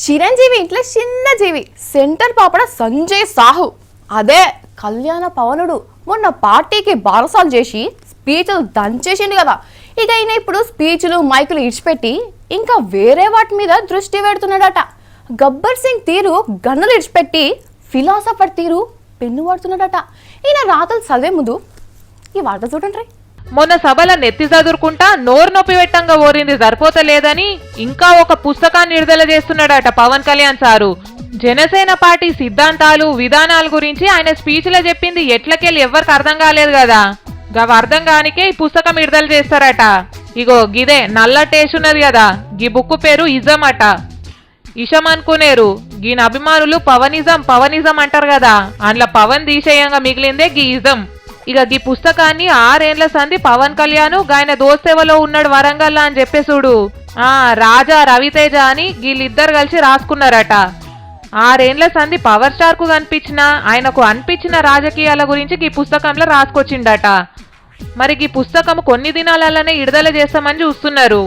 చిరంజీవి ఇంట్లో చిన్న జీవి సెంటర్ పాపడ సంజయ్ సాహు అదే కళ్యాణ పవనుడు మొన్న పార్టీకి బారసాలు చేసి స్పీచ్లు దంచేసిండు కదా. ఇక ఈయన ఇప్పుడు స్పీచ్లు మైకులు ఇడిచిపెట్టి ఇంకా వేరే వాటి మీద దృష్టి పెడుతున్నాడట. గబ్బర్ సింగ్ తీరు గన్నులు ఇడిచిపెట్టి ఫిలాసఫర్ తీరు పెన్ను వాడుతున్నాడట. ఈయన రాతలు చదివే ముందు ఈ వార్త చూడండి. మొన్న సభల నెత్తి చదురుకుంటా నోరు నొప్పి పెట్టంగా ఓరింది సరిపోతలేదని ఇంకా ఒక పుస్తకాన్ని విడుదల చేస్తున్నాడట పవన్ కళ్యాణ్ సారు. జనసేన పార్టీ సిద్ధాంతాలు విధానాల గురించి ఆయన స్పీచ్ లో చెప్పింది ఎట్లకెళ్ళి ఎవరికి అర్థం కాలేదు కదా, గవి అర్థం కానికే ఈ పుస్తకం విడుదల చేస్తారట. ఇగో గిదే నల్ల టేస్ట్ ఉన్నది కదా, గీ బుక్ పేరు ఇజం అట. ఇషం అనుకునేరు గీన అభిమానులు పవనిజం అంటారు కదా, అందులో పవన్ తీసేయంగా మిగిలిందే గీ ఇజం. ఇక గీ పుస్తకాన్ని 6 ఏళ్ల సంధి పవన్ కళ్యాణ్ ఆయన దోస్తేవలో ఉన్నాడు వరంగల్ అని చెప్పేసుడు రాజా రవితేజ అని వీళ్ళిద్దరు కలిసి రాసుకున్నారట. 6 ఏళ్ల సంధి పవర్ స్టార్ కు కనిపించిన ఆయనకు అనిపించిన రాజకీయాల గురించి ఈ పుస్తకంలో రాసుకొచ్చిండట. మరి ఈ పుస్తకం కొన్ని దినాలనే విడుదల చేస్తామని చూస్తున్నారు.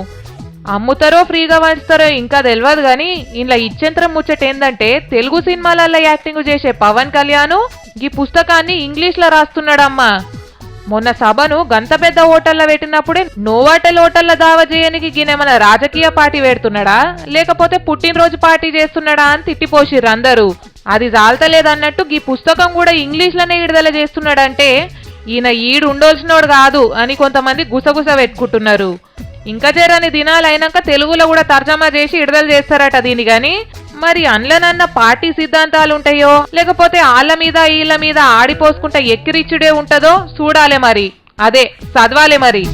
అమ్ముతారో ఫ్రీగా పంచుతారో ఇంకా తెలియదు గాని ఇంట్లో ఇచ్చేంతరం ముచ్చట ఏందంటే తెలుగు సినిమాలలో యాక్టింగ్ చేసే పవన్ కళ్యాణ్ ఈ పుస్తకాన్ని ఇంగ్లీష్ లో రాస్తున్నాడమ్మా. మొన్న సభను గంత పెద్ద హోటల్లో పెట్టినప్పుడే నోవాటెల్ హోటల్లో దావా చేయనికి గినేమన్నా రాజకీయ పార్టీ పెడుతున్నాడా లేకపోతే పుట్టినరోజు పార్టీ చేస్తున్నాడా అని తిట్టిపోసిర్రు అందరూ. అది జాలతలేదన్నట్టు ఈ పుస్తకం కూడా ఇంగ్లీష్ లోనే విడుదల చేస్తున్నాడంటే ఈయన ఉండాల్సినోడు కాదు అని కొంతమంది గుసగుస పెట్టుకుంటున్నారు. ఇంకా జరని దినాలు అయినాక తెలుగులో కూడా తర్జమా చేసి విడుదల చేస్తారట దీని. గాని మరి అండ్లనన్న పార్టీ సిద్ధాంతాలు ఉంటాయో లేకపోతే ఆళ్ళ మీద ఈళ్ళ మీద ఆడిపోసుకుంటా ఎక్కిరిచ్చుడే ఉంటదో చూడాలే మరి. అదే చదవాలే మరి.